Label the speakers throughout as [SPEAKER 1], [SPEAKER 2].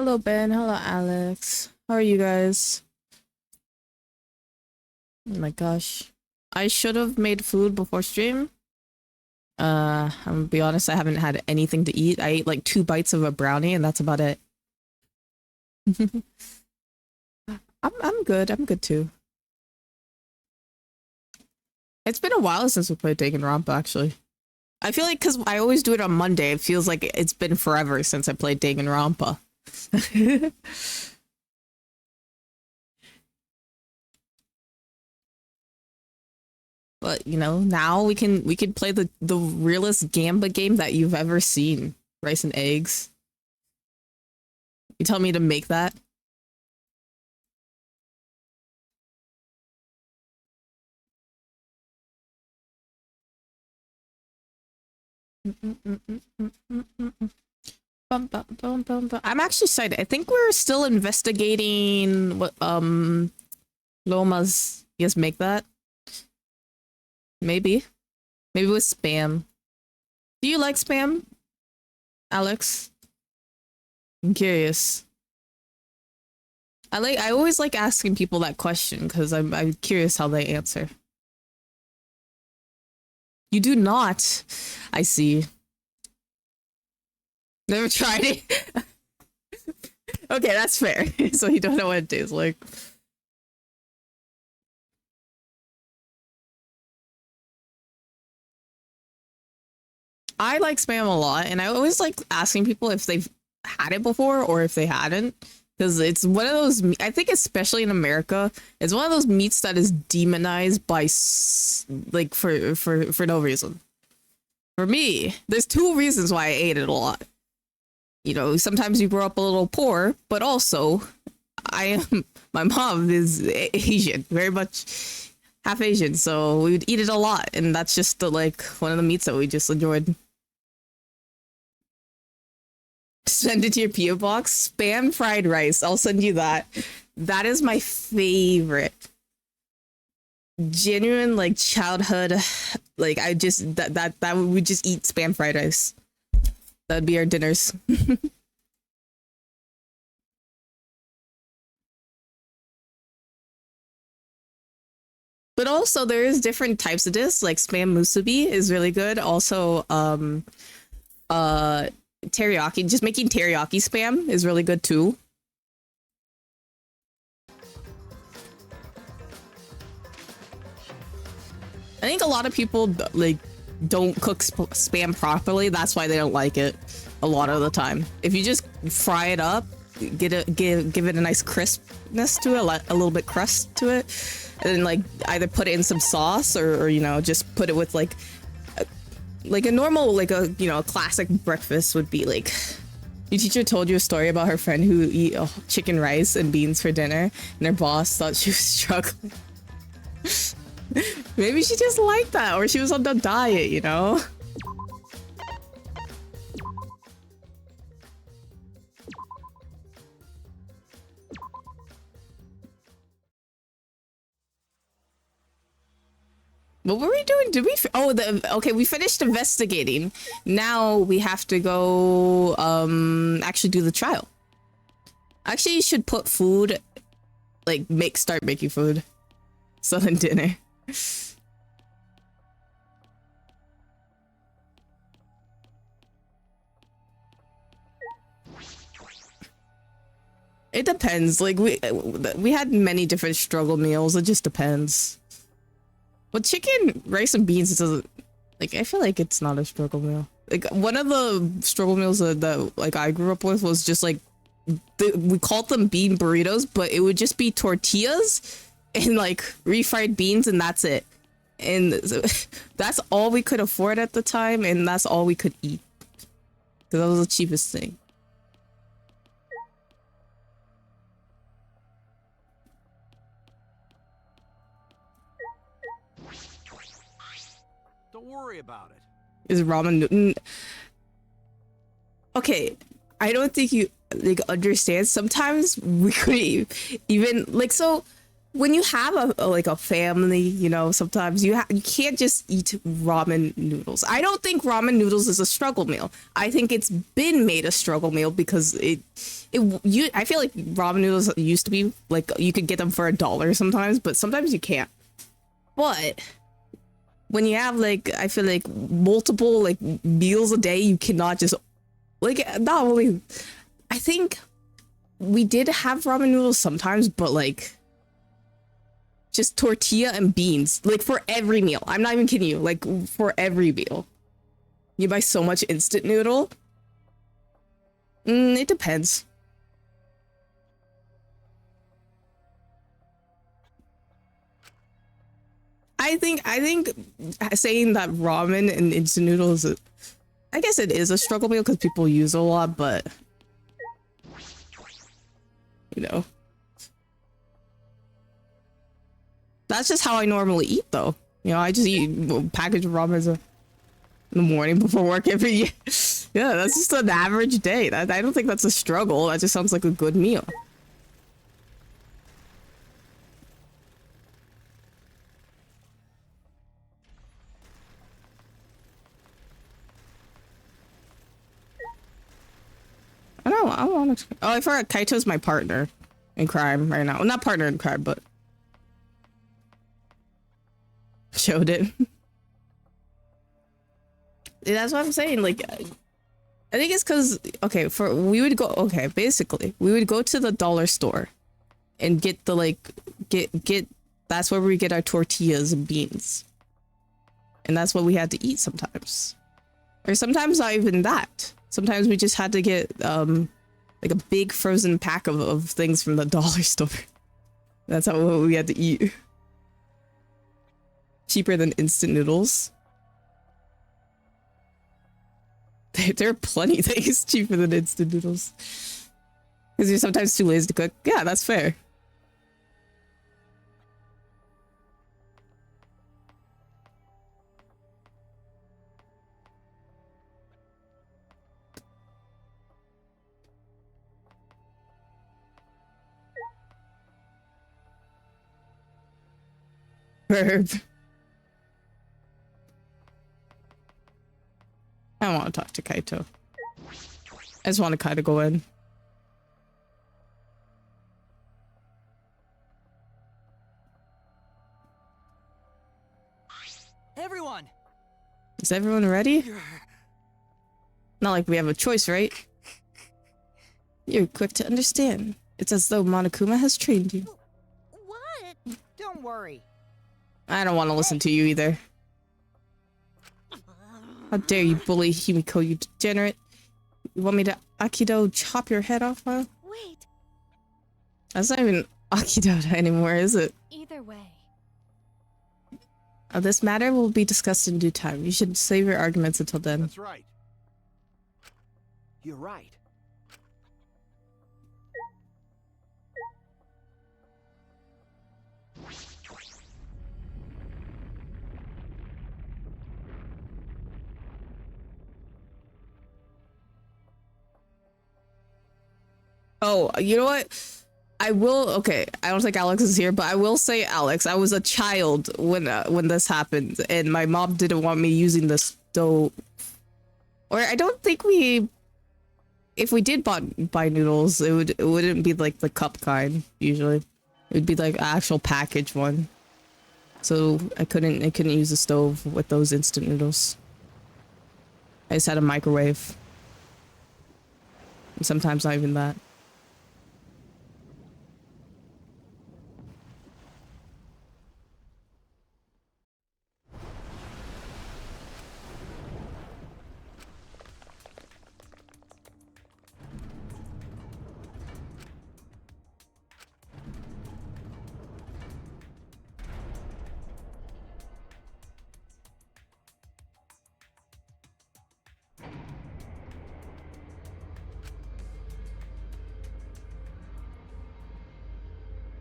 [SPEAKER 1] Hello, Ben. Hello, Alex. How are you guys? Oh my gosh. I should have made food before stream. I'm gonna be honest, I haven't had anything to eat. I ate like 2 bites of a brownie and that's about it. I'm good. I'm good too. It's been a while since we played Danganronpa, actually. I feel like because I always do it on Monday, it feels like it's been forever since I played Danganronpa. But you know, now we can play the realest gamba game that you've ever seen. Rice and eggs. You tell me to make that? I'm actually excited. I think we're still investigating what Loma's. Yes, make that. Maybe. Maybe with spam. Do you like spam, Alex? I'm curious. I always like asking people that question because I'm curious how they answer. You do not. I see. Never tried it. Okay, that's fair. So you don't know what it tastes like. I like spam a lot, and I always like asking people if they've had it before or if they hadn't. Because it's one of those, I think especially in America, it's one of those meats that is demonized by, like, for no reason. For me, there's 2 reasons why I ate it a lot. You know, sometimes you grow up a little poor, but also, my mom is Asian, very much half Asian, so we would eat it a lot, and that's just the, like, one of the meats that we just enjoyed. Send it to your PO box. Spam fried rice. I'll send you that. That is my favorite. Genuine, like, childhood, like, I just that we would just eat spam fried rice. That'd be our dinners. But also there is different types of this, like spam musubi is really good. Also, uh teriyaki, just making teriyaki spam is really good too. I think a lot of people like don't cook spam properly. That's why they don't like it a lot of the time. If you just fry it up, give it a nice crispness to it, a little bit crust to it, and then like either put it in some sauce or you know just put it with like a normal, like a, you know, a classic breakfast would be like, your teacher told you a story about her friend who eat chicken rice and beans for dinner and her boss thought she was struggling. Maybe she just liked that, or she was on the diet, you know? What were we doing? Did we? Okay, we finished investigating. Now we have to go, actually do the trial. Actually, you should put food, like, start making food. So then dinner. It depends. Like, we had many different struggle meals. It just depends. But chicken, rice, and beans doesn't, like, I feel like it's not a struggle meal. Like, one of the struggle meals that like I grew up with was just like, we called them bean burritos, but it would just be tortillas and like refried beans, and that's it. And so, that's all we could afford at the time, and that's all we could eat. Because that was the cheapest thing.
[SPEAKER 2] Don't worry about it.
[SPEAKER 1] Is ramen noodle. Okay, I don't think you like understand. Sometimes we could even like, so when you have like a family, you know, sometimes you can't just eat ramen noodles. I don't think ramen noodles is a struggle meal. I think it's been made a struggle meal because I feel like ramen noodles used to be like you could get them for $1 sometimes, but sometimes you can't. But when you have like, I feel like multiple like meals a day, you cannot just like, not only, I think we did have ramen noodles sometimes, but like just tortilla and beans, like for every meal. I'm not even kidding you, like for every meal. You buy so much instant noodle. It depends. I think saying that ramen and instant noodles, I guess it is a struggle meal because people use it a lot, but you know, that's just how I normally eat though. You know, I just eat a package of ramen in the morning before work every year. Yeah, that's just an average day. I don't think that's a struggle. That just sounds like a good meal. I don't know. I want to. Oh, I forgot. Kaito's my partner in crime right now. Well, not partner in crime, but showed it. That's what I'm saying. Like, I think it's because basically we would go to the dollar store and get the like get that's where we get our tortillas and beans, and that's what we had to eat sometimes, or sometimes not even that. Sometimes we just had to get like a big frozen pack of things from the dollar store. That's how we had to eat. Cheaper than instant noodles. There are plenty of things cheaper than instant noodles. Because you're sometimes too lazy to cook. Yeah, that's fair. Verb. I don't want to talk to Kaito. I just want to kind of go in.
[SPEAKER 2] Everyone!
[SPEAKER 1] Is everyone ready? Not like we have a choice, right? You're quick to understand. It's as though Monokuma has trained you.
[SPEAKER 2] What? Don't worry.
[SPEAKER 1] I don't want to listen to you either. How dare you bully Himiko, you degenerate. You want me to Aikido chop your head off, huh?
[SPEAKER 3] Wait.
[SPEAKER 1] That's not even Aikido anymore, is it?
[SPEAKER 3] Either way.
[SPEAKER 1] This matter will be discussed in due time. You should save your arguments until then.
[SPEAKER 4] That's right. You're right.
[SPEAKER 1] Oh, you know what? I will. Okay, I don't think Alex is here, but I will say, Alex, I was a child when this happened, and my mom didn't want me using the stove. Or I don't think we. If we did buy noodles, it wouldn't be like the cup kind. Usually, it would be like actual packaged one. So I couldn't use the stove with those instant noodles. I just had a microwave. And sometimes not even that.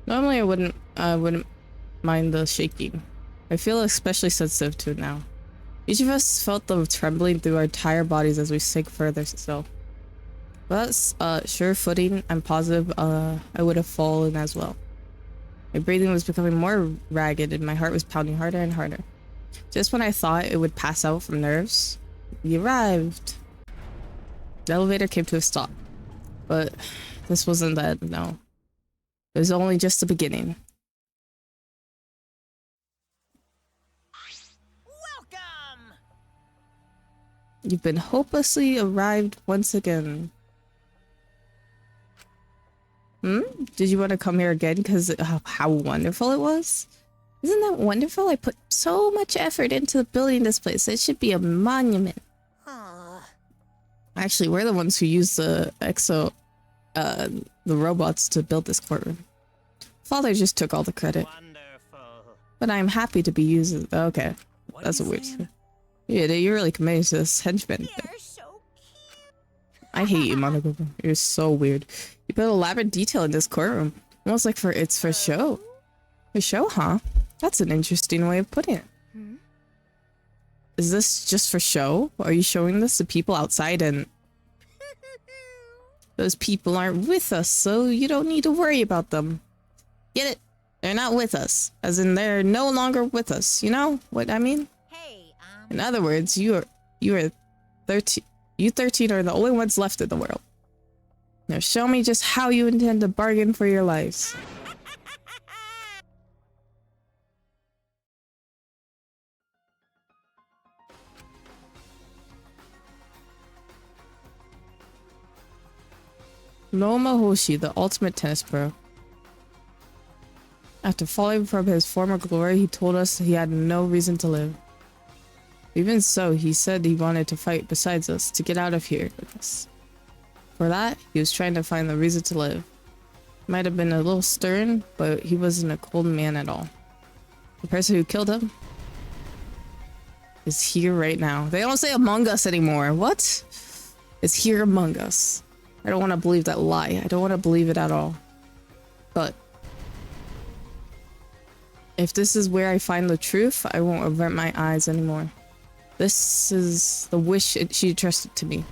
[SPEAKER 1] Normally I wouldn't mind the shaking. I feel especially sensitive to it now. Each of us felt the trembling through our entire bodies as we sank further still. But sure footing, I'm positive I would have fallen as well. My breathing was becoming more ragged and my heart was pounding harder and harder. Just when I thought it would pass out from nerves, we arrived. The elevator came to a stop. But this wasn't that, no. It was only just the beginning.
[SPEAKER 2] Welcome!
[SPEAKER 1] You've been hopelessly arrived once again. Did you want to come here again because of how wonderful it was? Isn't that wonderful? I put so much effort into building this place. It should be a monument. Actually, we're the ones who used the the robots to build this courtroom. Father just took all the credit.
[SPEAKER 2] Wonderful.
[SPEAKER 1] But I'm happy to be using. Okay, that's a weird. Yeah, you're really committed to this henchman.
[SPEAKER 2] You're so cute.
[SPEAKER 1] I hate you, Monaco. You're so weird. You put elaborate detail in this courtroom, almost like it's for show. For show, huh? That's an interesting way of putting it. Is this just for show? Are you showing this to people outside and those people aren't with us, so you don't need to worry about them. Get it? They're not with us. As in they're no longer with us. You know what I mean?
[SPEAKER 2] Hey,
[SPEAKER 1] In other words, you are 13. You 13 are the only ones left in the world. Now show me just how you intend to bargain for your lives. Noma Hoshi, the ultimate tennis pro. After falling from his former glory, he told us he had no reason to live. Even so, he said he wanted to fight besides us, to get out of here with us. For that, he was trying to find the reason to live. Might have been a little stern, but he wasn't a cold man at all. The person who killed him is here right now. They don't say among us anymore. What? It's here among us. I don't want to believe that lie. I don't want to believe it at all. But if this is where I find the truth, I won't avert my eyes anymore. This is the wish she entrusted to me.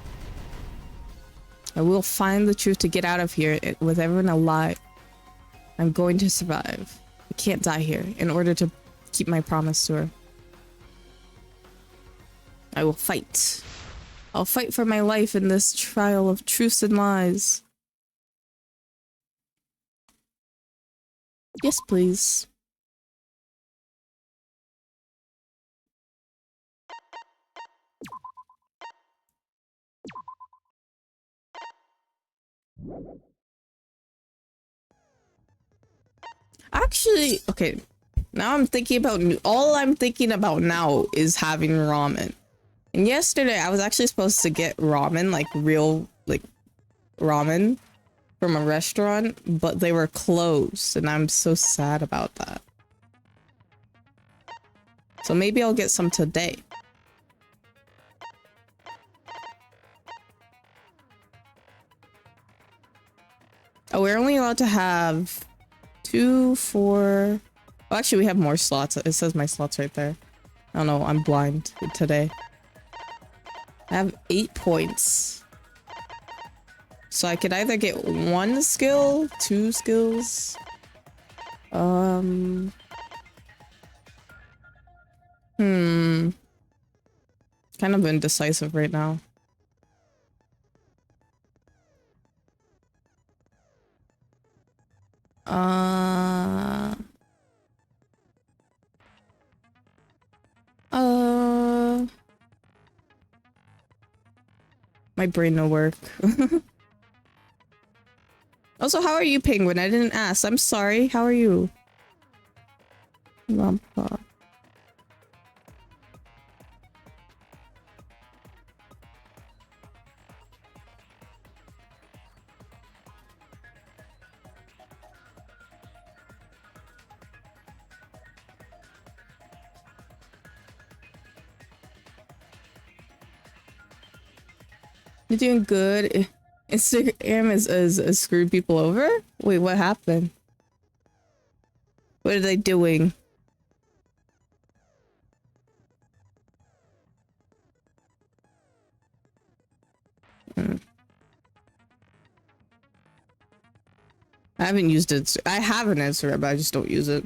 [SPEAKER 1] I will find the truth to get out of here with everyone alive. I'm going to survive. I can't die here in order to keep my promise to her. I will fight. I'll fight for my life in this trial of truths and lies. Yes, please. Actually, okay. Now I'm thinking about all I'm thinking about now is having ramen. And yesterday I was actually supposed to get ramen, like real like ramen from a restaurant, but they were closed and I'm so sad about that. So maybe I'll get some today. Oh, we're only allowed to have 2, 4. Well, actually, we have more slots. It says my slots right there. I don't know. I'm blind today. I have 8 points. So I could either get 1 skill, 2 skills. Kind of indecisive right now. My brain no work. Also, how are you, Penguin? I didn't ask. I'm sorry. How are you? Lampa. You're doing good. Instagram is screwed people over? Wait, what happened? What are they doing? I haven't used it. I have an Instagram, but I just don't use it.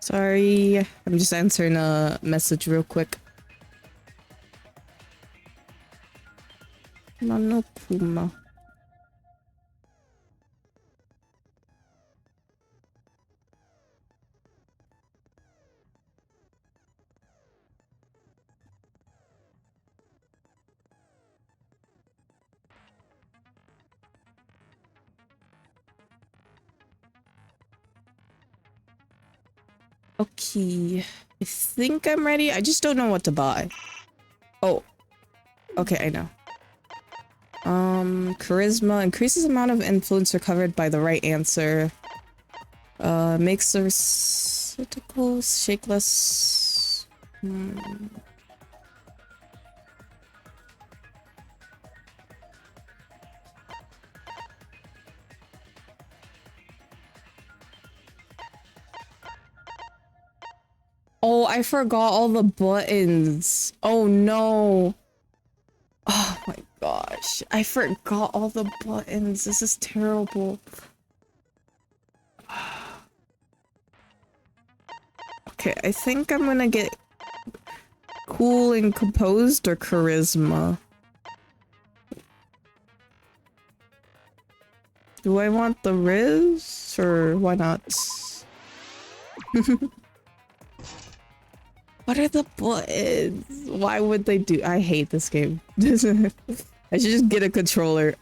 [SPEAKER 1] Sorry, I'm just answering a message real quick. No Puma. Okay, I think I'm ready. I just don't know what to buy. Oh, okay, I know. Charisma increases amount of influence recovered by the right answer. Makes the receptacle shakeless. Oh, I forgot all the buttons. Oh no. Oh my gosh. I forgot all the buttons. This is terrible. Okay, I think I'm gonna get cool and composed or charisma. Do I want the Riz or why not? What are the buttons? Why would they do? I hate this game. I should just get a controller.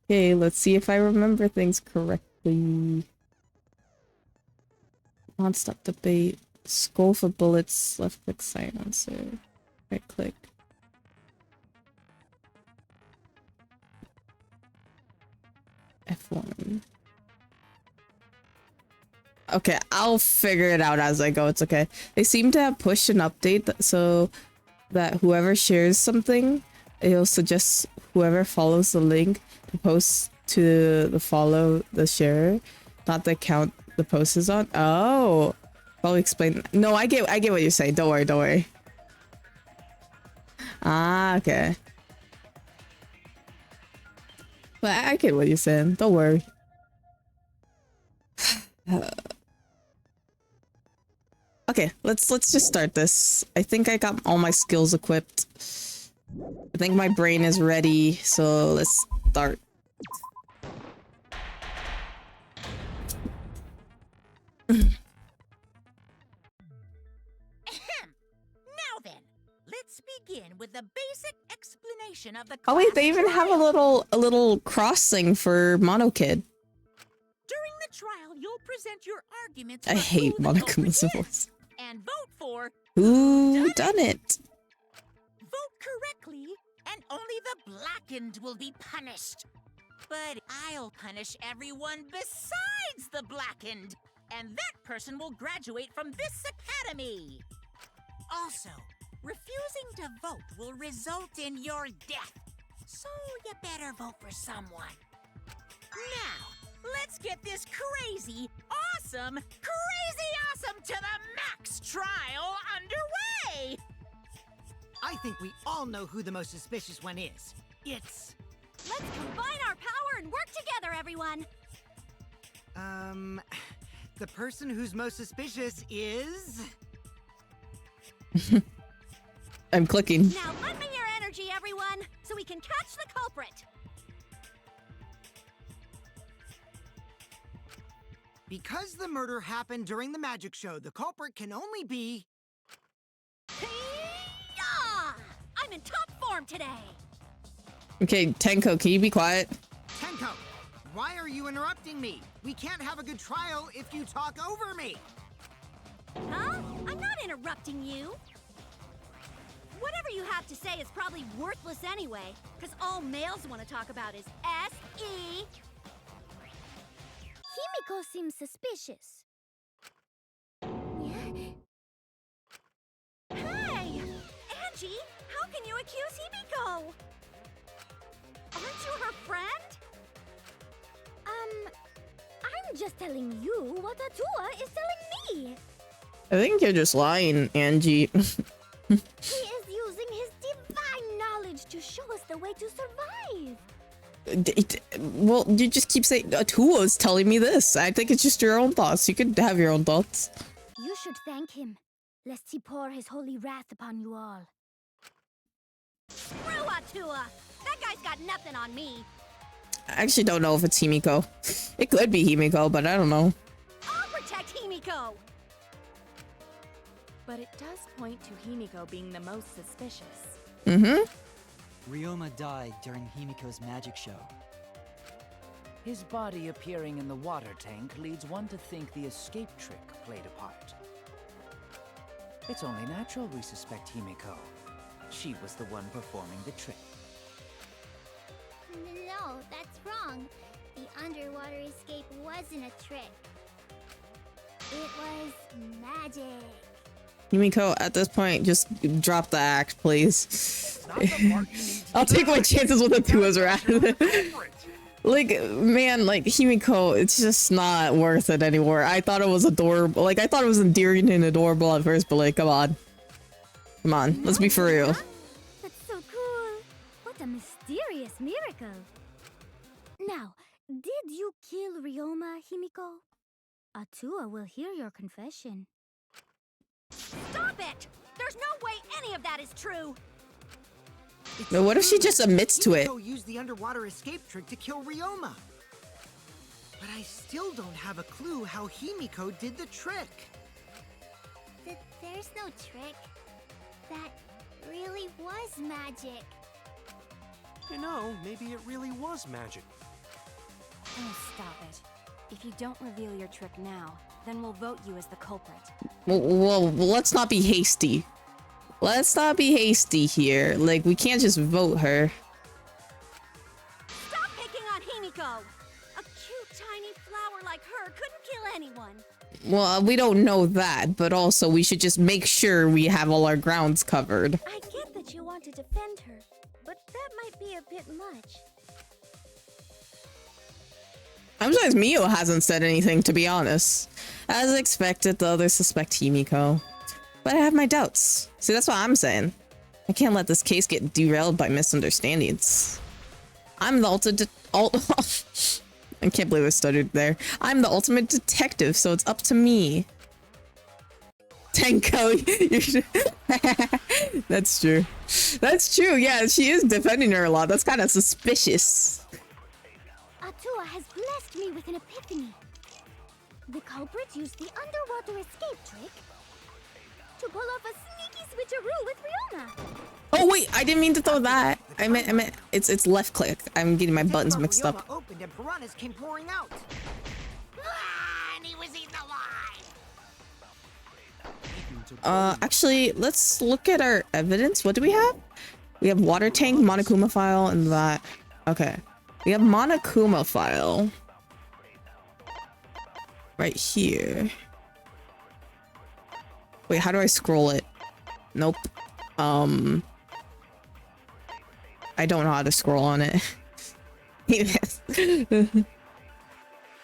[SPEAKER 1] Okay, let's see if I remember things correctly. Non-stop debate. Skull for bullets. Left click silencer. Right click. F1. Okay, I'll figure it out as I go. It's okay. They seem to have pushed an update so that whoever shares something, it'll suggest whoever follows the link to post to the sharer, not the account the post is on. Oh, I'll explain. No, I get what you're saying. Don't worry, don't worry. Ah, okay. But I get what you're saying. Don't worry. Okay, let's just start this. I think I got all my skills equipped. I think my brain is ready, so let's start.
[SPEAKER 2] Now then, let's begin with the basic explanation of the
[SPEAKER 1] Oh wait, they
[SPEAKER 2] class
[SPEAKER 1] even have a little cross thing for Mono Kid.
[SPEAKER 2] During the trial, you'll present your arguments.
[SPEAKER 1] I
[SPEAKER 2] for
[SPEAKER 1] hate
[SPEAKER 2] who the culprit
[SPEAKER 1] Monokuma
[SPEAKER 2] is,
[SPEAKER 1] voice.
[SPEAKER 2] and vote for
[SPEAKER 1] Who done it?
[SPEAKER 2] Vote correctly, and only the blackened will be punished. But I'll punish everyone besides the blackened, and that person will graduate from this academy. Also, refusing to vote will result in your death, so you better vote for someone. Now, let's get this crazy awesome to the max trial underway!
[SPEAKER 3] I think we all know who the most suspicious one is. It's...
[SPEAKER 4] Let's combine our power and work together, everyone!
[SPEAKER 3] The person who's most suspicious is...
[SPEAKER 1] I'm clicking.
[SPEAKER 4] Now lend me your energy, everyone, so we can catch the culprit!
[SPEAKER 3] Because the murder happened during the magic show, the culprit can only be...
[SPEAKER 4] Hey-yah! I'm in top form today!
[SPEAKER 1] Okay, Tenko, can you be quiet?
[SPEAKER 3] Tenko, why are you interrupting me? We can't have a good trial if you talk over me.
[SPEAKER 4] Huh? I'm not interrupting you. Whatever you have to say is probably worthless anyway, because all males want to talk about is S.E. Himiko seems suspicious. Hey! Angie, how can you accuse Himiko? Aren't you her friend? I'm just telling you what Atua is telling me.
[SPEAKER 1] I think you're just lying, Angie.
[SPEAKER 4] He is using his divine knowledge to show us the way to survive.
[SPEAKER 1] Well, you just keep saying Atua's telling me this. I think it's just your own thoughts. You could have your own thoughts.
[SPEAKER 4] You should thank him, lest he pour his holy wrath upon you all. Screw Atua! That guy's got nothing on me.
[SPEAKER 1] I actually don't know if it's Himiko. It could be Himiko, but I don't know.
[SPEAKER 4] I'll protect Himiko!
[SPEAKER 5] But it does point to Himiko being the most suspicious.
[SPEAKER 1] Mm-hmm.
[SPEAKER 6] Ryoma died during Himiko's magic show.
[SPEAKER 7] His body appearing in the water tank leads one to think the escape trick played a part. It's only natural we suspect Himiko. She was the one performing the trick.
[SPEAKER 8] No, that's wrong. The underwater escape wasn't a trick. It was magic.
[SPEAKER 1] Himiko, at this point, just drop the act, please. I'll take my chances with Atua's wrath. Like, man, like, Himiko, it's just not worth it anymore. I thought it was adorable. Like, I thought it was endearing and adorable at first, but like, come on. Come on, let's be for real.
[SPEAKER 4] That's so cool. What a mysterious miracle. Now, did you kill Ryoma, Himiko? Atua will hear your confession. Stop it! There's no way any of that is true!
[SPEAKER 1] But what if she just admits to it?
[SPEAKER 3] Himiko used the underwater escape trick to kill Ryoma. But I still don't have a clue how Himiko did the trick.
[SPEAKER 8] There's no trick. That really was magic.
[SPEAKER 9] You know, maybe it really was magic.
[SPEAKER 5] Oh, stop it. If you don't reveal your trick now, then we'll vote you as the culprit.
[SPEAKER 1] Well, let's not be hasty. Let's not be hasty here. Like, we can't just vote her.
[SPEAKER 4] Stop picking on Himiko! A cute tiny flower like her couldn't kill anyone.
[SPEAKER 1] Well, we don't know that, but also we should just make sure we have all our grounds covered.
[SPEAKER 4] I get that you want to defend her, but that might be a bit much.
[SPEAKER 1] I'm surprised Mio hasn't said anything, to be honest. As expected, the others suspect Himiko. But I have my doubts. See, that's what I'm saying. I can't let this case get derailed by misunderstandings. I'm the I can't believe I stuttered there. I'm the ultimate detective, so it's up to me. Tenko, that's true. That's true, yeah, she is defending her a lot. That's kind of suspicious.
[SPEAKER 4] Atua has blessed me with an epiphany. The culprit used the underwater escape trick to pull off a sneaky switcheroo with Ryoma.
[SPEAKER 1] Oh wait, I didn't mean to throw that. I meant it's left click. I'm getting my buttons mixed up.
[SPEAKER 3] Ryoma opened and piranhas came pouring out.
[SPEAKER 2] And he was eaten alive.
[SPEAKER 1] Actually, let's look at our evidence. What do we have? We have water tank, Monokuma file, and that. Okay. We have Monokuma file. Right here. Wait, how do I scroll it? Nope. I don't know how to scroll on it.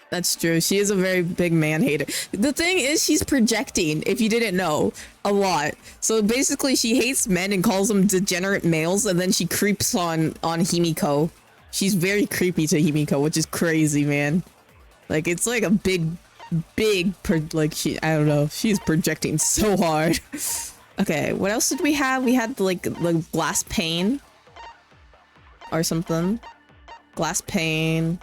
[SPEAKER 1] That's true. She is a very big man hater. The thing is, she's projecting, if you didn't know, a lot. So basically, she hates men and calls them degenerate males, and then she creeps on Himiko. She's very creepy to Himiko, which is crazy, man. Like, it's like a big, like, I don't know. She's projecting so hard. Okay, what else did we have? We had, like, the glass pane. Or something. Glass pane.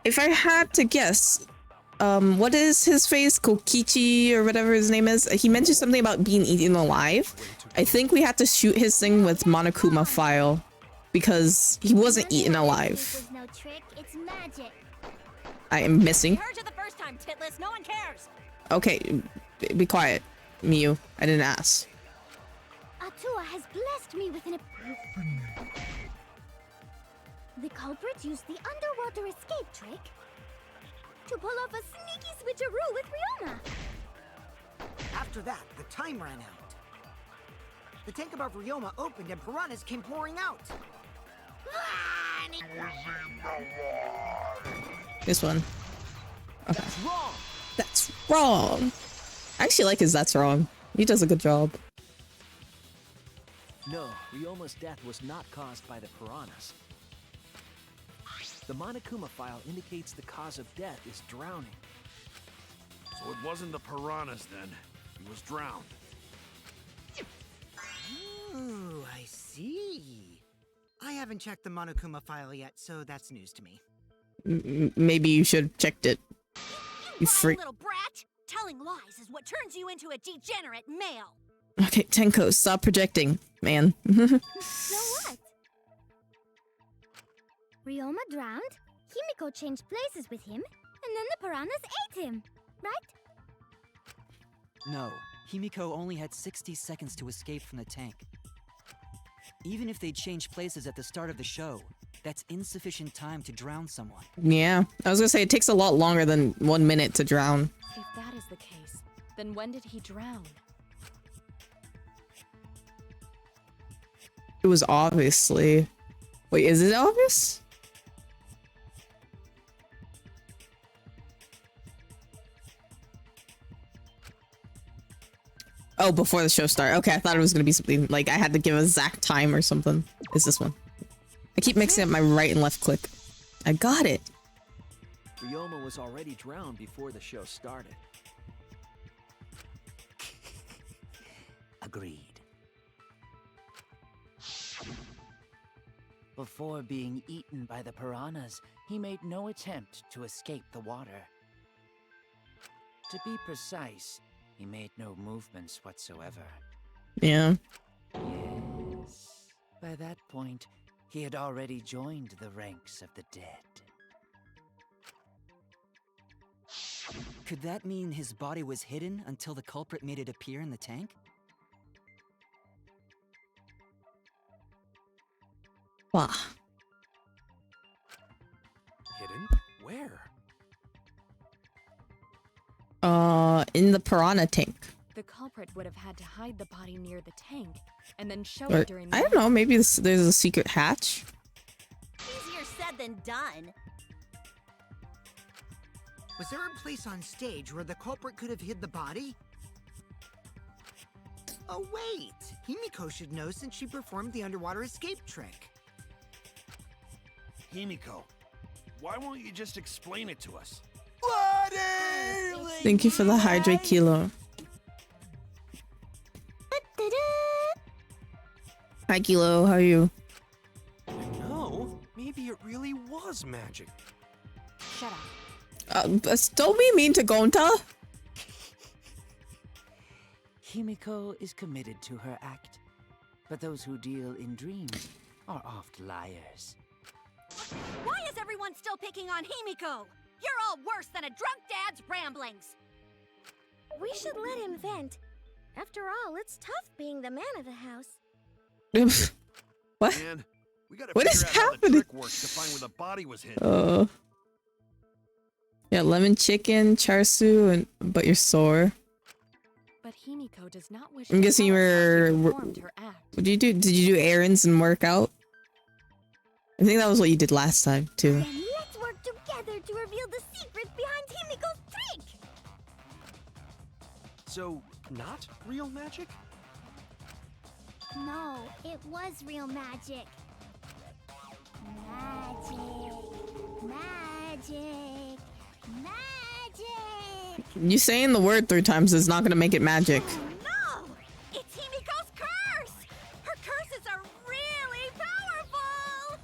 [SPEAKER 1] If I had to guess, what is his face? Kokichi or whatever his name is? He mentioned something about being eaten alive. I think we had to shoot his thing with Monokuma file because he wasn't eaten alive.
[SPEAKER 8] No trick, it's magic.
[SPEAKER 1] I am missing.
[SPEAKER 4] Heard you the first time, Titless. No one cares.
[SPEAKER 1] Okay, be quiet, Miyu. I didn't ask.
[SPEAKER 4] Atua has blessed me with an epiphany. The culprit used the underwater escape trick to pull off a sneaky switcheroo with Riona.
[SPEAKER 3] After that, the time ran out. The tank above Ryoma opened and piranhas came pouring out.
[SPEAKER 1] This one. Okay.
[SPEAKER 3] That's wrong!
[SPEAKER 1] That's wrong. I actually like his that's wrong. He does a good job.
[SPEAKER 7] No, Ryoma's death was not caused by the piranhas. The Monokuma file indicates the cause of death is drowning.
[SPEAKER 9] So it wasn't the piranhas then. He was drowned.
[SPEAKER 3] Ooh, I see. I haven't checked the Monokuma file yet, so that's news to me.
[SPEAKER 1] Maybe you should have checked it. You
[SPEAKER 5] lying
[SPEAKER 1] freak.
[SPEAKER 5] little brat! Telling lies is what turns you into a degenerate male.
[SPEAKER 1] Okay, Tenko, stop projecting, man.
[SPEAKER 4] So what? Ryoma drowned, Himiko changed places with him, and then the piranhas ate him, right?
[SPEAKER 6] No, Himiko only had 60 seconds to escape from the tank. Even if they changed places at the start of the show, that's insufficient time to drown someone.
[SPEAKER 1] Yeah, I was gonna say it takes a lot longer than 1 minute to drown.
[SPEAKER 5] If that is the case, then when did he drown?
[SPEAKER 1] It was obviously... Wait, is it obvious? Oh, before the show started. Okay, I thought it was gonna be something like I had to give a exact time or something. It's this one. I keep mixing up my right and left click. I got it.
[SPEAKER 7] Ryoma was already drowned before the show started. Agreed. Before being eaten by the piranhas, he made no attempt to escape the water. To be precise, he made no movements whatsoever.
[SPEAKER 1] Yeah.
[SPEAKER 7] Yes. By that point, he had already joined the ranks of the dead.
[SPEAKER 6] Could that mean his body was hidden until the culprit made it appear in the tank?
[SPEAKER 1] Wow.
[SPEAKER 9] Hidden? Where?
[SPEAKER 1] In the piranha tank.
[SPEAKER 5] The culprit would have had to hide the body near the tank, and then show
[SPEAKER 1] Or,
[SPEAKER 5] it during
[SPEAKER 1] I don't know, maybe there's a secret hatch.
[SPEAKER 2] Easier said than done.
[SPEAKER 3] Was there a place on stage where the culprit could have hid the body? Oh wait! Himiko should know since she performed the underwater escape trick.
[SPEAKER 9] Himiko, why won't you just explain it to us?
[SPEAKER 1] Thank you for the hydrate kilo. Hi Kilo, how are you?
[SPEAKER 9] No, maybe it really was magic.
[SPEAKER 5] Shut up.
[SPEAKER 1] Don't be mean to Gonta.
[SPEAKER 7] Himiko is committed to her act, but those who deal in dreams are oft liars.
[SPEAKER 5] Why is everyone still picking on Himiko? You're all worse than a drunk dad's ramblings.
[SPEAKER 8] We should let him vent. After all, it's tough being the man of the house.
[SPEAKER 1] What?
[SPEAKER 9] Man, we gotta
[SPEAKER 1] What
[SPEAKER 9] figure
[SPEAKER 1] is
[SPEAKER 9] out how the
[SPEAKER 1] happening?
[SPEAKER 9] trick works to find where the body was hidden.
[SPEAKER 1] Yeah, lemon chicken, charsu, but you're sore.
[SPEAKER 5] But Himiko does not wish
[SPEAKER 1] I'm
[SPEAKER 5] to
[SPEAKER 1] guessing you
[SPEAKER 5] tell us how she
[SPEAKER 1] were.
[SPEAKER 5] performed her act.
[SPEAKER 1] What did you do? Did you do errands and work out? I think that was what you did last time too.
[SPEAKER 8] Then let's work together to reveal the secret behind Himiko's trick!
[SPEAKER 9] So, not real magic?
[SPEAKER 8] No, it was real magic. Magic. Magic.
[SPEAKER 1] You saying the word 3 times is not gonna make it magic.
[SPEAKER 5] No! It's Himiko's curse! Her curses are really powerful!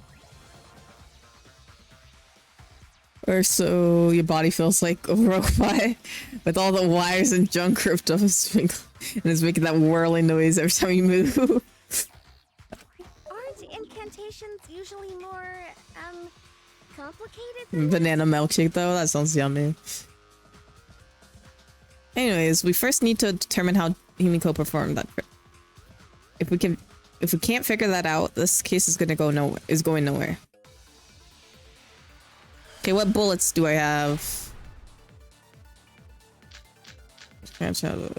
[SPEAKER 1] Or so your body feels like a robot with all the wires and junk ripped off his finger, and it's making that whirling noise every time you move.
[SPEAKER 8] Aren't incantations usually more, complicated than
[SPEAKER 1] Banana milkshake though, that sounds yummy. Anyways, we first need to determine how Himiko performed that trick. if we can't figure that out, this case is gonna go going nowhere. Okay, what bullets do I have?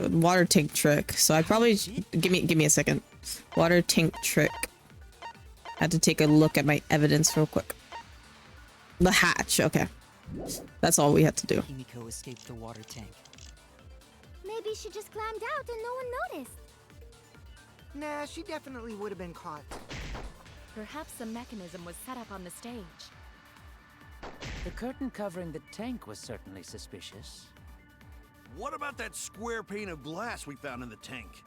[SPEAKER 1] Water tank trick. So I probably give me a second. Water tank trick. Had to take a look at my evidence real quick. The hatch. Okay, that's all we had to do.
[SPEAKER 6] Himiko escaped the water tank.
[SPEAKER 4] Maybe she just climbed out and no one noticed.
[SPEAKER 3] Nah, she definitely would have been caught.
[SPEAKER 10] Perhaps the mechanism was set up on the stage.
[SPEAKER 7] The curtain covering the tank was certainly suspicious.
[SPEAKER 9] What about that square pane of glass we found in the tank?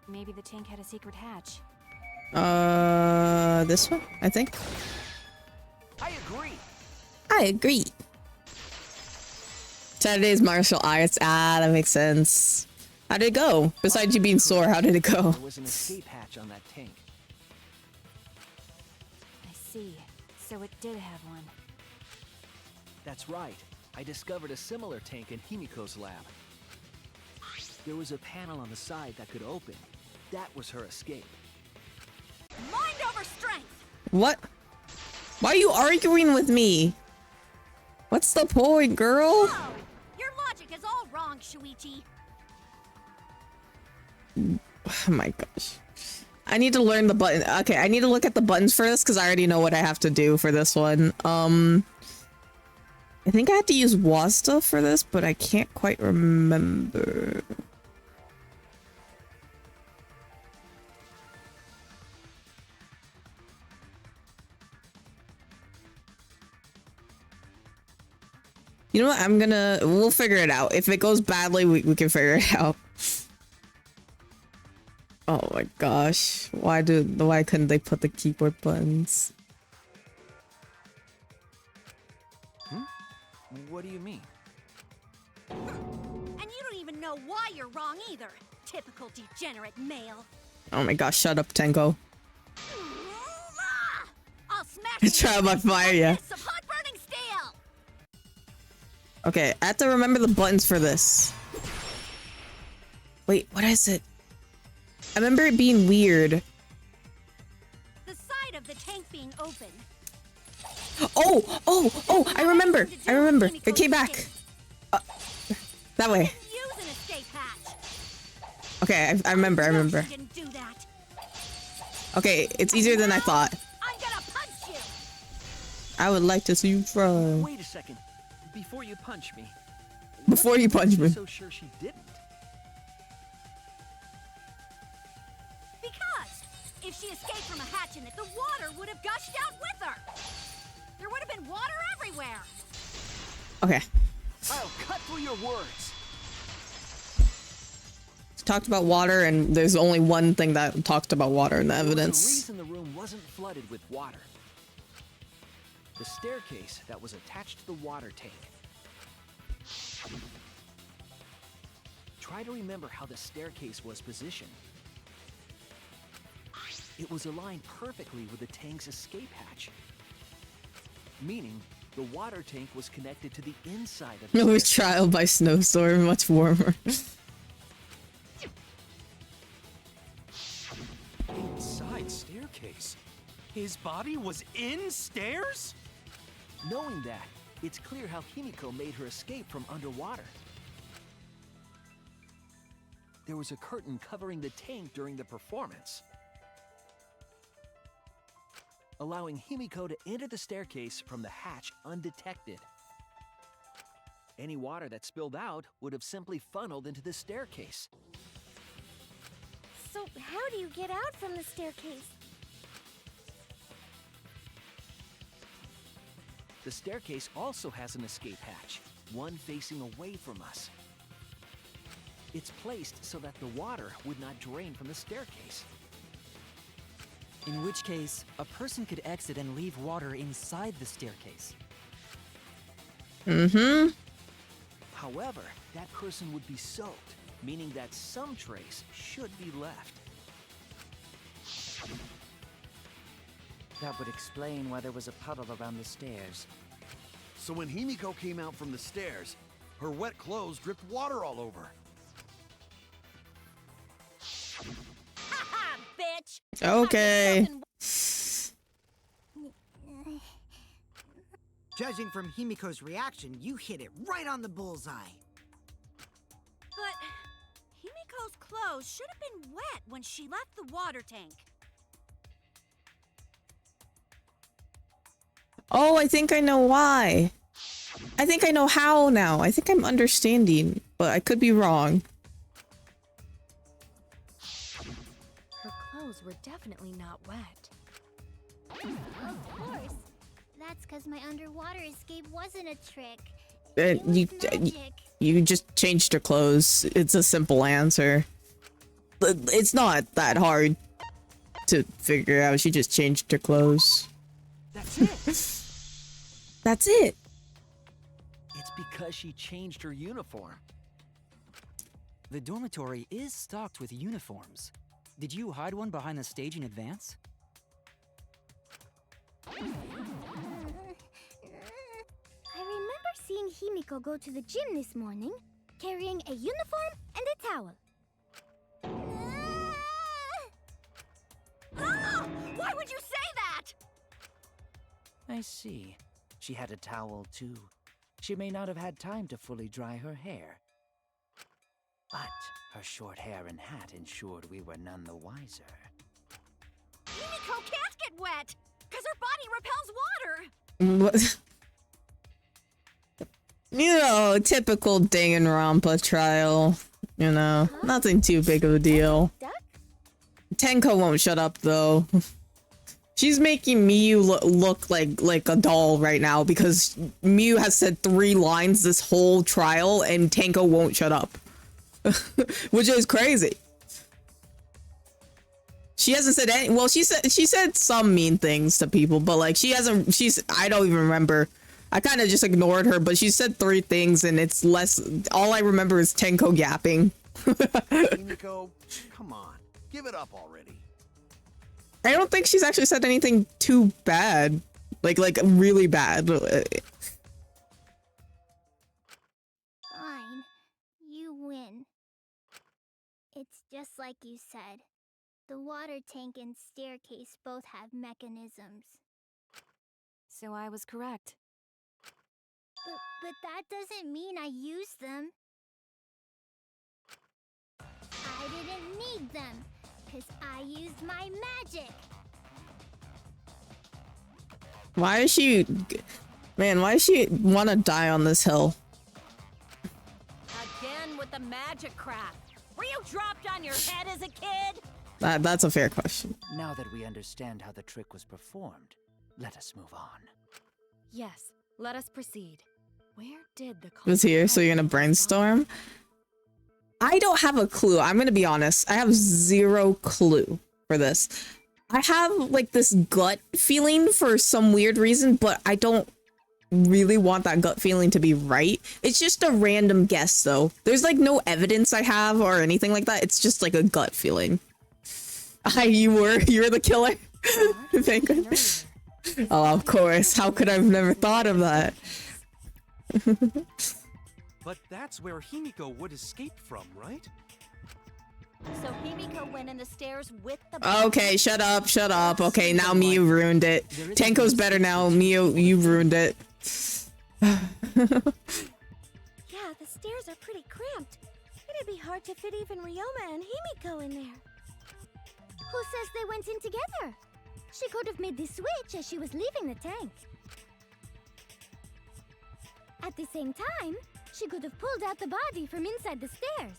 [SPEAKER 5] Maybe the tank had a secret hatch.
[SPEAKER 1] This one, I think.
[SPEAKER 7] I agree.
[SPEAKER 1] I agree. Saturday's martial arts. Ah, that makes sense. How did it go? Besides you being sore, how did it go?
[SPEAKER 7] There was an escape hatch on that tank.
[SPEAKER 5] I see. So it did have one.
[SPEAKER 11] That's right. I discovered a similar tank in Himiko's lab. There was a panel on the side that could open. That was her escape.
[SPEAKER 2] Mind over strength!
[SPEAKER 1] What? Why are you arguing with me? What's the point, girl?
[SPEAKER 8] Whoa! Your logic is all wrong, Shuichi.
[SPEAKER 1] Oh my gosh. I need to learn the button. Okay, I need to look at the buttons for this because I already know what I have to do for this one. I think I had to use Wasta for this, but I can't quite remember. You know what? We'll figure it out. If it goes badly, we can figure it out. Oh my gosh. Why couldn't they put the keyboard buttons?
[SPEAKER 11] What do you mean?
[SPEAKER 8] And you don't even know why you're wrong either. Typical degenerate male.
[SPEAKER 1] Oh my gosh, shut up, Tenko.
[SPEAKER 8] I'll smash
[SPEAKER 1] It's trial by fire, yeah.
[SPEAKER 8] Some hot burning steel.
[SPEAKER 1] Okay, I have to remember the buttons for this. Wait, what is it? I remember it being weird.
[SPEAKER 8] The side of the tank being open.
[SPEAKER 1] Oh, I remember. It came back. That way.
[SPEAKER 8] Use an escape hatch.
[SPEAKER 1] Okay, I remember.
[SPEAKER 8] She didn't do that.
[SPEAKER 1] Okay, it's easier than I thought.
[SPEAKER 8] I'm gonna punch you.
[SPEAKER 1] I would like to see you try.
[SPEAKER 11] Wait a second. Before you punch me.
[SPEAKER 1] Before you punch me.
[SPEAKER 11] So sure she didn't.
[SPEAKER 8] Because if she escaped from a hatch in it, the water would have gushed out with her. There would have been water everywhere.
[SPEAKER 1] Okay.
[SPEAKER 11] I'll cut through your words.
[SPEAKER 1] Talked about water, and there's only one thing that talked about water in the
[SPEAKER 11] There was
[SPEAKER 1] evidence.
[SPEAKER 11] a reason the room wasn't flooded with water. The staircase that was attached to the water tank. Try to remember how the staircase was positioned. It was aligned perfectly with the tank's escape hatch. Meaning, the water tank was connected to the inside of the
[SPEAKER 1] It was
[SPEAKER 11] staircase.
[SPEAKER 1] trial by snowstorm, much warmer.
[SPEAKER 9] Inside staircase? His body was in stairs?
[SPEAKER 11] Knowing that, it's clear how Himiko made her escape from underwater. There was a curtain covering the tank during the performance, allowing Himiko to enter the staircase from the hatch undetected. Any water that spilled out would have simply funneled into the staircase.
[SPEAKER 8] So how do you get out from the staircase?
[SPEAKER 11] The staircase also has an escape hatch, one facing away from us. It's placed so that the water would not drain from the staircase.
[SPEAKER 6] In which case, a person could exit and leave water inside the staircase.
[SPEAKER 1] Mm-hmm.
[SPEAKER 11] However, that person would be soaked, meaning that some trace should be left.
[SPEAKER 7] That would explain why there was a puddle around the stairs.
[SPEAKER 9] So when Himiko came out from the stairs, her wet clothes dripped water all over.
[SPEAKER 8] Ha ha, bitch!
[SPEAKER 1] Okay.
[SPEAKER 3] Judging from Himiko's reaction, you hit it right on the bullseye.
[SPEAKER 5] But Himiko's clothes should have been wet when she left the water tank.
[SPEAKER 1] Oh, I think I know why. I think I know how now. I think I'm understanding, but I could be wrong.
[SPEAKER 10] Her clothes were definitely not wet.
[SPEAKER 8] Of course. That's because my underwater escape wasn't a trick.
[SPEAKER 1] You you just changed her clothes. It's a simple answer. It's not that hard to figure out. She just changed her clothes.
[SPEAKER 11] That's it.
[SPEAKER 1] That's it.
[SPEAKER 11] It's because she changed her uniform.
[SPEAKER 6] The dormitory is stocked with uniforms. Did you hide one behind the stage in advance?
[SPEAKER 4] I remember seeing Himiko go to the gym this morning, carrying a uniform and a towel.
[SPEAKER 5] Why would you say that?
[SPEAKER 7] I see. She had a towel too. She may not have had time to fully dry her hair. But her short hair and hat ensured we were none the wiser.
[SPEAKER 5] Himiko can't get wet, because her body repels water.
[SPEAKER 1] You know, typical Danganronpa trial. You know, nothing too big of a deal. Tenko won't shut up though. She's making Miyu look like a doll right now because Miyu has said 3 lines this whole trial and Tenko won't shut up. Which is crazy. She hasn't said any, well, she said some mean things to people, but like I don't even remember. I kind of just ignored her, but she said 3 things and it's less, all I remember is Tenko yapping.
[SPEAKER 9] Himiko, come on. Give it up already.
[SPEAKER 1] I don't think she's actually said anything too bad. Like really bad.
[SPEAKER 8] Fine. You win. It's just like you said. The water tank and staircase both have mechanisms.
[SPEAKER 5] So I was correct.
[SPEAKER 8] But that doesn't mean I used them. I didn't need them, because I used my magic.
[SPEAKER 1] Why does she want to die on this hill?
[SPEAKER 5] Again with the magic crap. Were you dropped on your head as a kid?
[SPEAKER 1] That's a fair question.
[SPEAKER 7] Now that we understand how the trick was performed, let us move on.
[SPEAKER 10] Yes, let us proceed. Where did the
[SPEAKER 1] Was here, so you're gonna brainstorm? I don't have a clue. I'm gonna be honest. I have 0 clue for this. I have like this gut feeling for some weird reason, but I don't really want that gut feeling to be right. It's just a random guess though. There's like no evidence I have or anything like that. It's just like a gut feeling. You were the killer? Thank goodness. Oh, of course. How could I have never thought of that?
[SPEAKER 12] But that's where Himiko would escape from, right?
[SPEAKER 5] So Himiko went in the stairs with the...
[SPEAKER 1] Okay, shut up. Okay, now Miyu ruined it. Tenko's better now. Miyu, you ruined it.
[SPEAKER 5] Yeah, the stairs are pretty cramped. It'd be hard to fit even Ryoma and Himiko in there.
[SPEAKER 4] Who says they went in together? She could have made the switch as she was leaving the tank. At the same time, she could have pulled out the body from inside the stairs.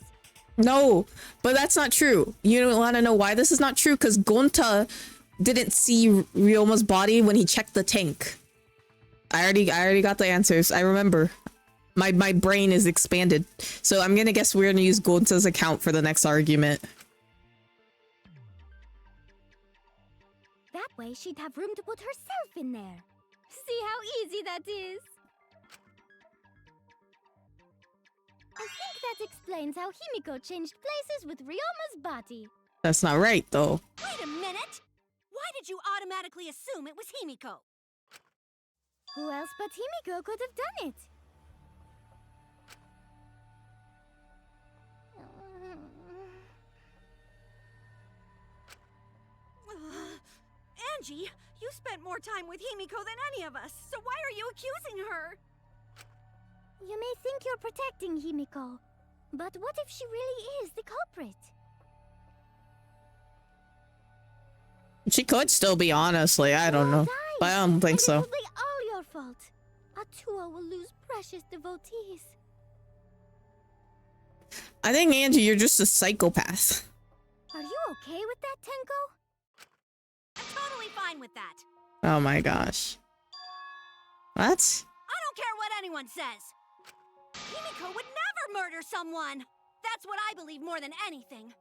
[SPEAKER 1] No, but that's not true. You don't want to know why this is not true? Because Gonta didn't see Ryoma's body when he checked the tank. I already got the answers. I remember. My brain is expanded. So I'm gonna guess we're gonna use Gonta's account for the next argument.
[SPEAKER 4] That way she'd have room to put herself in there. See how easy that is? I think that explains how Himiko changed places with Ryoma's body.
[SPEAKER 1] That's not right, though.
[SPEAKER 5] Wait a minute! Why did you automatically assume it was Himiko?
[SPEAKER 4] Who else but Himiko could have done it?
[SPEAKER 13] Angie, you spent more time with Himiko than any of us, so why are you accusing her?
[SPEAKER 4] You may think you're protecting Himiko, but what if she really is the culprit?
[SPEAKER 1] She could still be, honestly. I don't know. But I don't think so.
[SPEAKER 4] It will be all your fault. Atua will lose precious devotees.
[SPEAKER 1] I think, Angie, you're just a psychopath.
[SPEAKER 4] Are you okay with that, Tenko?
[SPEAKER 13] I'm totally fine with that.
[SPEAKER 1] Oh my gosh. What?
[SPEAKER 13] I don't care what anyone says. Himiko would never murder someone. That's what I believe more than anything.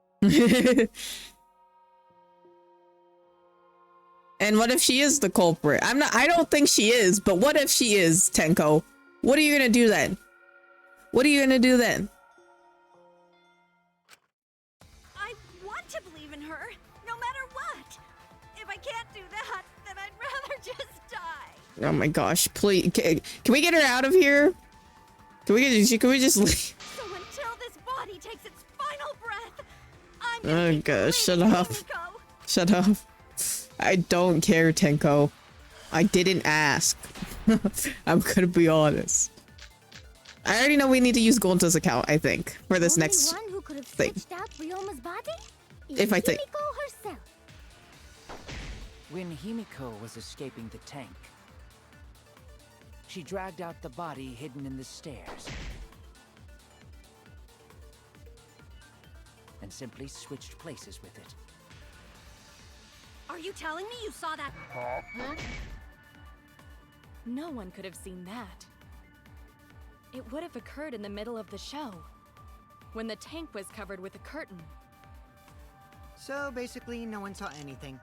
[SPEAKER 1] And what if she is the culprit? I don't think she is, but what if she is, Tenko? What are you gonna do then? What are you gonna do then?
[SPEAKER 13] I want to believe in her, no matter what. If I can't do that, then I'd rather just die.
[SPEAKER 1] Oh my gosh, please. Can we get her out of here? Can we just leave?
[SPEAKER 13] So until this body takes its final breath, I'm
[SPEAKER 1] Oh gosh, shut up. Shut up. I don't care, Tenko. I didn't ask. I'm gonna be honest. I already know we need to use Gonta's account, I think, for this next
[SPEAKER 4] One who could have
[SPEAKER 1] thing.
[SPEAKER 4] stitched out Ryoma's body?
[SPEAKER 1] If I think.
[SPEAKER 4] Himiko herself.
[SPEAKER 7] When Himiko was escaping the tank, she dragged out the body hidden in the stairs and simply switched places with it.
[SPEAKER 13] Are you telling me you saw that happen?
[SPEAKER 10] No one could have seen that. It would have occurred in the middle of the show, when the tank was covered with a curtain.
[SPEAKER 3] So basically, no one saw anything.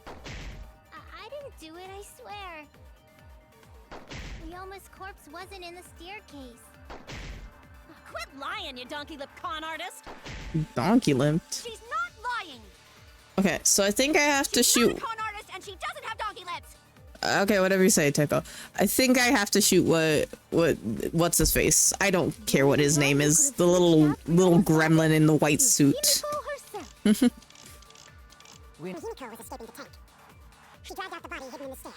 [SPEAKER 8] I didn't do it, I swear. Ryoma's corpse wasn't in the staircase.
[SPEAKER 13] Quit lying, you donkey-lipped con artist!
[SPEAKER 1] Donkey limped.
[SPEAKER 13] She's not lying!
[SPEAKER 1] Okay, so I think I have to shoot.
[SPEAKER 13] She's not a con artist and she doesn't have donkey lips!
[SPEAKER 1] Okay, whatever you say, Tenko. I think I have to shoot what's his face. I don't care what his name is. The little gremlin in the white suit.
[SPEAKER 7] When
[SPEAKER 14] Himiko was escaping the tank, she dragged out the body hidden in the stairs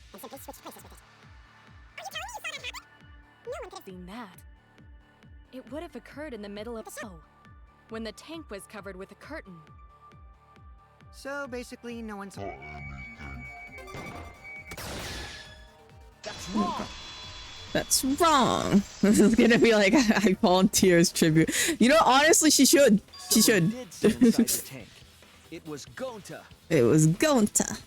[SPEAKER 14] and simply switched places with it. Are you telling me you saw that happen? No one could have
[SPEAKER 10] Seen that. It would have occurred in the middle of the show, when the tank was covered with a curtain.
[SPEAKER 3] So basically, no one saw
[SPEAKER 11] That's wrong.
[SPEAKER 1] That's wrong. This is gonna be like I volunteers tribute. You know, honestly, she should. She should.
[SPEAKER 11] Did see inside the tank. It was Gonta.
[SPEAKER 1] It was Gonta.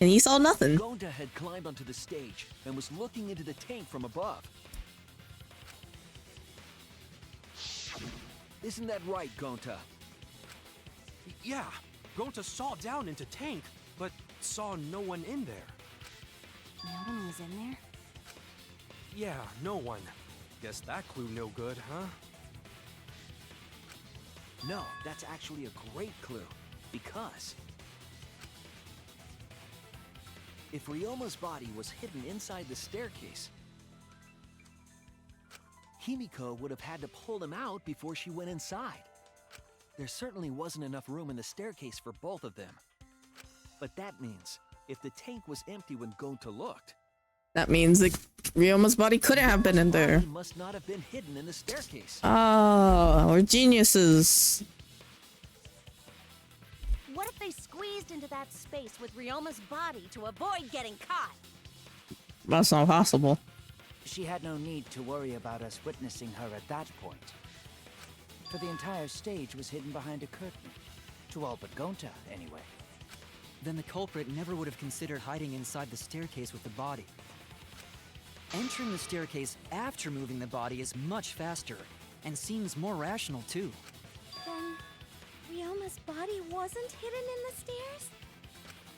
[SPEAKER 1] And he saw nothing.
[SPEAKER 11] Gonta had climbed onto the stage and was looking into the tank from above. Isn't that right, Gonta?
[SPEAKER 12] Yeah, Gonta saw down into tank, but saw no one in there.
[SPEAKER 5] No one was in there?
[SPEAKER 12] Yeah, no one. Guess that clue no good, huh?
[SPEAKER 11] No, that's actually a great clue. Because if Ryoma's body was hidden inside the staircase, Himiko would have had to pull him out before she went inside. There certainly wasn't enough room in the staircase for both of them. But that means if the tank was empty when Gonta looked,
[SPEAKER 1] That means that Ryoma's body couldn't have been in there.
[SPEAKER 11] he must not have been hidden in the staircase.
[SPEAKER 1] Oh, we're geniuses.
[SPEAKER 13] What if they squeezed into that space with Ryoma's body to avoid getting caught?
[SPEAKER 1] That's not possible.
[SPEAKER 7] She had no need to worry about us witnessing her at that point. For the entire stage was hidden behind a curtain. To all but Gonta, anyway.
[SPEAKER 6] Then the culprit never would have considered hiding inside the staircase with the body. Entering the staircase after moving the body is much faster, and seems more rational too.
[SPEAKER 4] Then Ryoma's body wasn't hidden in the stairs?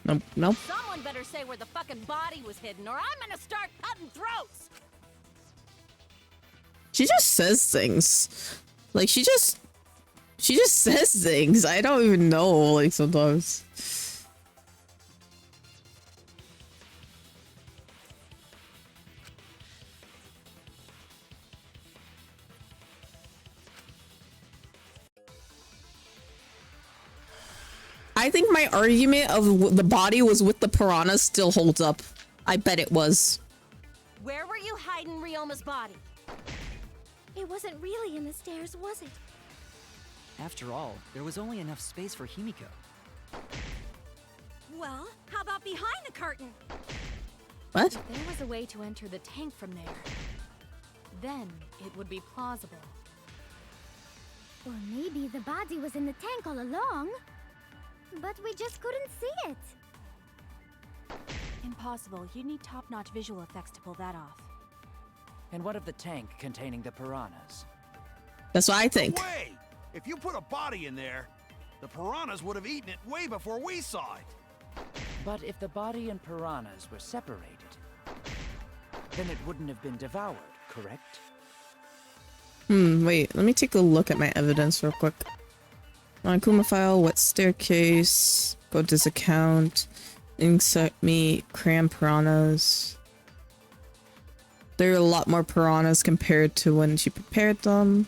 [SPEAKER 1] Nope, nope.
[SPEAKER 13] Someone better say where the fucking body was hidden, or I'm gonna start cutting throats!
[SPEAKER 1] She just says things. Like, she just says things. I don't even know, like, sometimes. I think my argument of the body was with the piranhas still holds up. I bet it was.
[SPEAKER 13] Where were you hiding Ryoma's body?
[SPEAKER 4] It wasn't really in the stairs, was it?
[SPEAKER 6] After all, there was only enough space for Himiko.
[SPEAKER 13] Well, how about behind the curtain?
[SPEAKER 1] What?
[SPEAKER 10] If there was a way to enter the tank from there, then it would be plausible.
[SPEAKER 4] Or maybe the body was in the tank all along, but we just couldn't see it.
[SPEAKER 5] Impossible. You need top-notch visual effects to pull that off.
[SPEAKER 7] And what of the tank containing the piranhas?
[SPEAKER 1] That's what I think.
[SPEAKER 9] No way! If you put a body in there, the piranhas would have eaten it way before we saw it.
[SPEAKER 7] But if the body and piranhas were separated, then it wouldn't have been devoured, correct?
[SPEAKER 1] Wait, let me take a look at my evidence real quick. On Kuma file, wet staircase, go disaccount, insect meat, cram piranhas. There are a lot more piranhas compared to when she prepared them.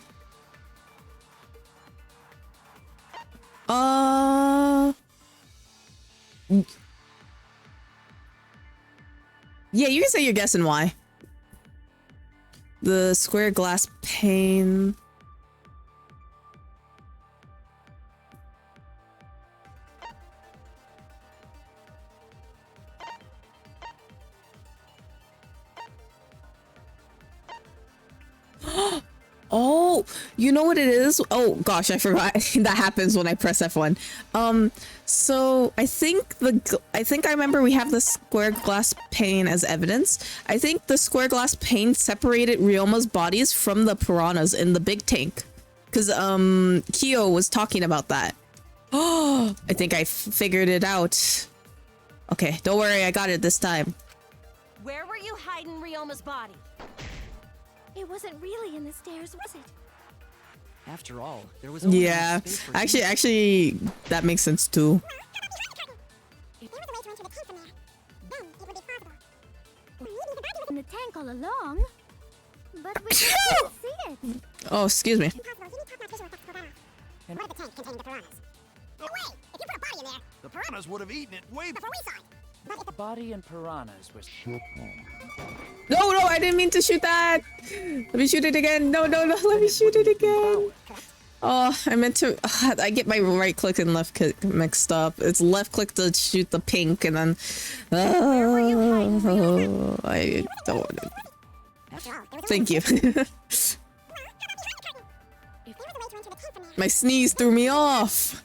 [SPEAKER 1] Yeah, you can say you're guessing why. The square glass pane. Oh, you know what it is? Oh gosh, I forgot. That happens when I press F1. So I think I remember we have the square glass pane as evidence. I think the square glass pane separated Ryoma's bodies from the piranhas in the big tank. Cause Kyo was talking about that. Oh, I think I figured it out. Okay, don't worry, I got it this time.
[SPEAKER 13] Where were you hiding Ryoma's body?
[SPEAKER 4] It wasn't really in the stairs, was it?
[SPEAKER 6] After all, there was only enough
[SPEAKER 1] Yeah,
[SPEAKER 6] space for
[SPEAKER 1] actually, that makes sense too.
[SPEAKER 4] In the tank all along, but we just couldn't see it.
[SPEAKER 1] Oh, excuse me.
[SPEAKER 14] And what of the tank containing the piranhas? No way! If you put a body in there,
[SPEAKER 9] The piranhas would have eaten it way
[SPEAKER 14] before we saw it. But if the
[SPEAKER 7] Body and piranhas were
[SPEAKER 1] No, no, I didn't mean to shoot that. Let me shoot it again. No, no, no, let me shoot it again. Oh, I meant to. I get my right click and left click mixed up. It's left click to shoot the pink, and then. I don't want to. Thank you. My sneeze threw me off.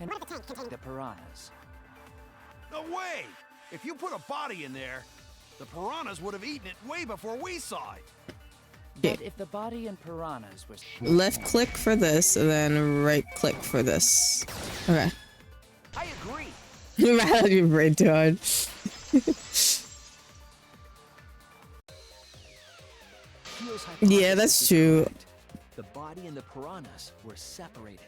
[SPEAKER 7] and what of the tank containing the piranhas?
[SPEAKER 9] No way! If you put a body in there, the piranhas would have eaten it way before we saw it.
[SPEAKER 7] But if the body and piranhas were
[SPEAKER 1] Left click for this, and then right click for this. Okay.
[SPEAKER 11] I agree.
[SPEAKER 1] You're brain too hard. Yeah, that's true.
[SPEAKER 11] The body and the piranhas were separated.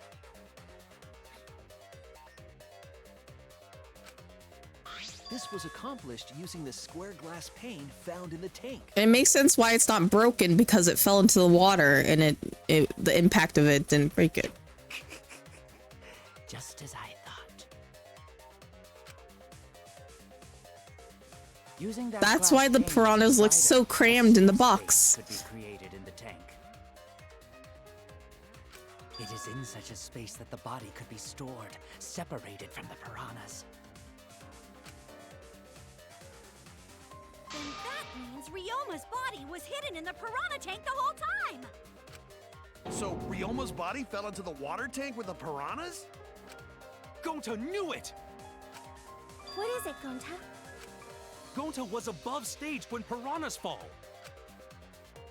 [SPEAKER 11] This was accomplished using the square glass pane found in the tank.
[SPEAKER 1] It makes sense why it's not broken, because it fell into the water and the impact of it didn't break it.
[SPEAKER 7] Just as I thought. Using that
[SPEAKER 1] That's
[SPEAKER 7] glass
[SPEAKER 1] why the
[SPEAKER 7] pane
[SPEAKER 1] piranhas look
[SPEAKER 7] inside
[SPEAKER 1] so
[SPEAKER 7] it,
[SPEAKER 1] crammed in the
[SPEAKER 7] space
[SPEAKER 1] box.
[SPEAKER 7] Could be created in the tank. It is in such a space that the body could be stored, separated from the piranhas.
[SPEAKER 13] Then that means Ryoma's body was hidden in the piranha tank the whole time!
[SPEAKER 9] So Ryoma's body fell into the water tank with the piranhas?
[SPEAKER 12] Gonta knew it!
[SPEAKER 4] What is it, Gonta?
[SPEAKER 12] Gonta was above stage when piranhas fall.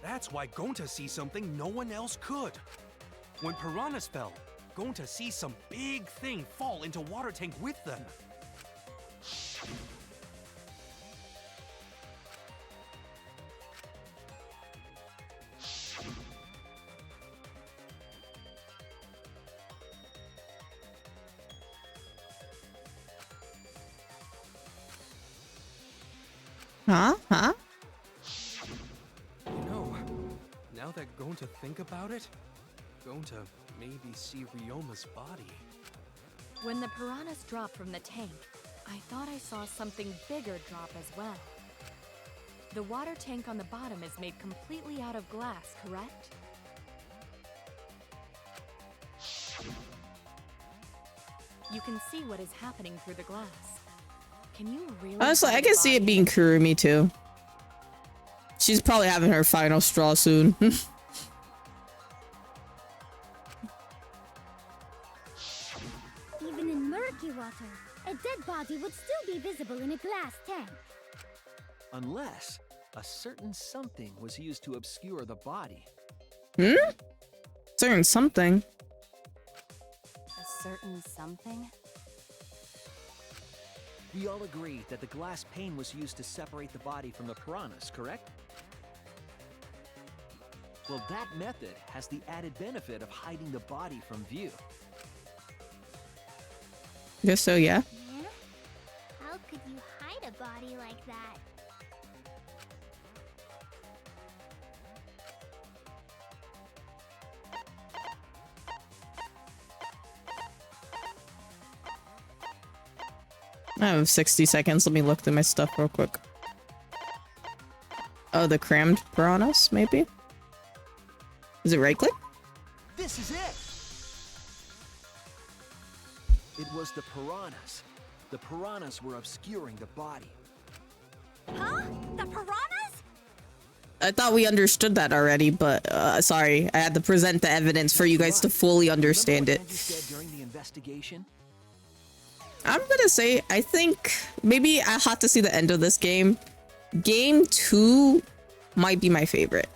[SPEAKER 12] That's why Gonta sees something no one else could. When piranhas fell, Gonta sees some big thing fall into water tank with them.
[SPEAKER 1] Huh?
[SPEAKER 12] You know, now that going to think about it, going to maybe see Ryoma's body.
[SPEAKER 10] When the piranhas dropped from the tank, I thought I saw something bigger drop as well. The water tank on the bottom is made completely out of glass, correct? You can see what is happening through the glass. Can you really?
[SPEAKER 1] Honestly, I can see it being Kurumi too. She's probably having her final straw soon.
[SPEAKER 4] Even in murky water, a dead body would still be visible in a glass tank.
[SPEAKER 11] Unless a certain something was used to obscure the body.
[SPEAKER 1] Certain something.
[SPEAKER 5] A certain something?
[SPEAKER 11] We all agree that the glass pane was used to separate the body from the piranhas, correct? Well, that method has the added benefit of hiding the body from view.
[SPEAKER 1] Guess so, yeah.
[SPEAKER 8] Yeah? How could you hide a body like that?
[SPEAKER 1] I have 60 seconds. Let me look through my stuff real quick. Oh, the crammed piranhas, maybe? Is it right click?
[SPEAKER 11] This is it! It was the piranhas. The piranhas were obscuring the body.
[SPEAKER 13] Huh? The piranhas?
[SPEAKER 1] I thought we understood that already, but sorry. I had to present the evidence for you guys to fully understand it.
[SPEAKER 11] You said during the investigation?
[SPEAKER 1] I'm gonna say, I think maybe I have to see the end of this game. Game 2 might be my favorite.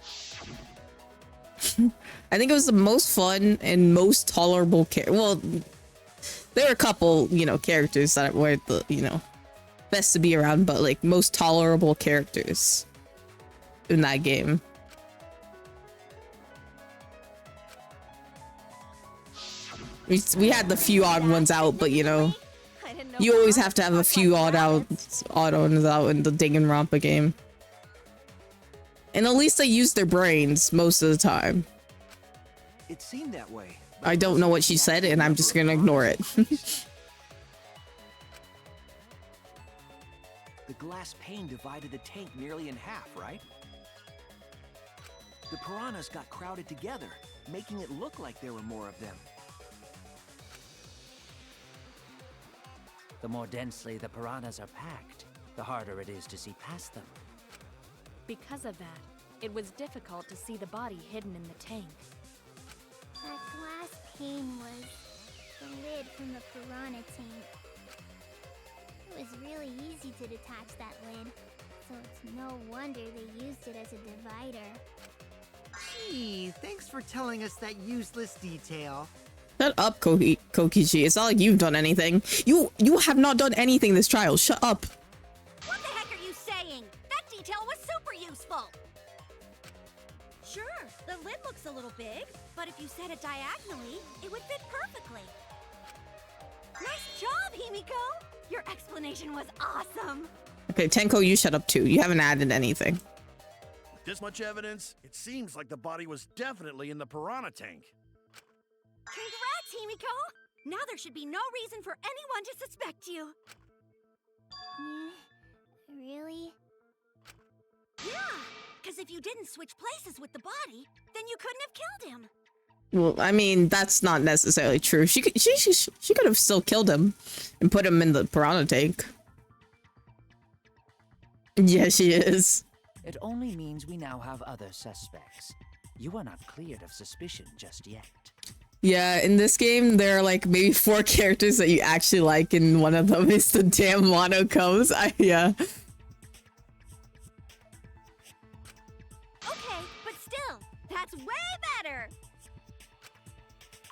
[SPEAKER 1] I think it was the most fun and most tolerable well, there were a couple, you know, characters that were the, you know, best to be around, but like most tolerable characters in that game. We had the few odd ones out, but you know, you always have to have a few odd ones out in the Danganronpa game. And at least they use their brains most of the time.
[SPEAKER 11] It seemed that way.
[SPEAKER 1] I don't know what she said, and I'm just gonna ignore it.
[SPEAKER 11] The glass pane divided the tank nearly in half, right? The piranhas got crowded together, making it look like there were more of them.
[SPEAKER 7] The more densely the piranhas are packed, the harder it is to see past them.
[SPEAKER 10] Because of that, it was difficult to see the body hidden in the tank.
[SPEAKER 8] That glass pane was the lid from the piranha tank. It was really easy to detach that lid, so it's no wonder they used it as a divider.
[SPEAKER 3] Gee, thanks for telling us that useless detail.
[SPEAKER 1] Shut up, Kokichi. It's not like you've done anything. You have not done anything this trial. Shut up.
[SPEAKER 13] What the heck are you saying? That detail was super useful! Sure, the lid looks a little big, but if you set it diagonally, it would fit perfectly. Nice job, Himiko! Your explanation was awesome!
[SPEAKER 1] Okay, Tenko, you shut up too. You haven't added anything.
[SPEAKER 9] With this much evidence, it seems like the body was definitely in the piranha tank.
[SPEAKER 13] Congrats, Himiko! Now there should be no reason for anyone to suspect you.
[SPEAKER 8] Really?
[SPEAKER 13] Yeah, because if you didn't switch places with the body, then you couldn't have killed him.
[SPEAKER 1] Well, I mean, that's not necessarily true. She could have still killed him and put him in the piranha tank. Yeah, she is.
[SPEAKER 7] It only means we now have other suspects. You are not cleared of suspicion just yet.
[SPEAKER 1] Yeah, in this game, there are like maybe 4 characters that you actually like, and one of them is the damn Monokos. Yeah.
[SPEAKER 13] Okay, but still, that's way better!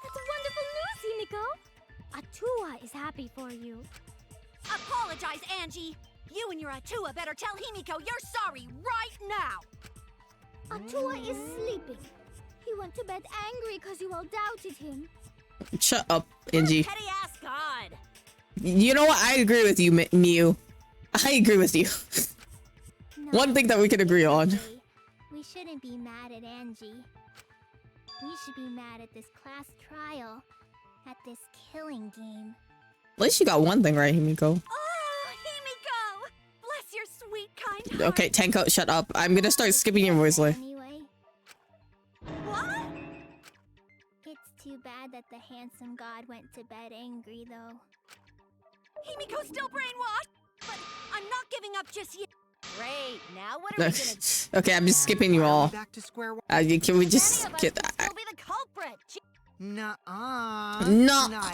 [SPEAKER 4] That's wonderful news, Himiko! Atua is happy for you.
[SPEAKER 13] Apologize, Angie! You and your Atua better tell Himiko you're sorry right now!
[SPEAKER 4] Atua is sleeping. He went to bed angry because you all doubted him.
[SPEAKER 1] Shut up, Angie.
[SPEAKER 13] Petty-ass god!
[SPEAKER 1] You know what? I agree with you, Miu. I agree with you.
[SPEAKER 8] No,
[SPEAKER 1] One thing that we can agree on.
[SPEAKER 8] We shouldn't be mad at Angie. We should be mad at this class trial, at this killing game.
[SPEAKER 1] At least you got one thing right, Himiko.
[SPEAKER 13] Oh, Himiko! Bless your sweet, kind heart.
[SPEAKER 1] Okay, Tenko, shut up. I'm gonna start skipping your voice line.
[SPEAKER 8] Anyway.
[SPEAKER 13] What?
[SPEAKER 8] It's too bad that the handsome god went to bed angry, though.
[SPEAKER 13] Himiko's still brainwashed, but I'm not giving up just yet. Great. Now what are we gonna do?
[SPEAKER 1] Okay, I'm just skipping you all.
[SPEAKER 3] Back to square one.
[SPEAKER 1] Can we just get?
[SPEAKER 13] Still be the culprit.
[SPEAKER 3] Nuh-uh.
[SPEAKER 1] Nuh-uh.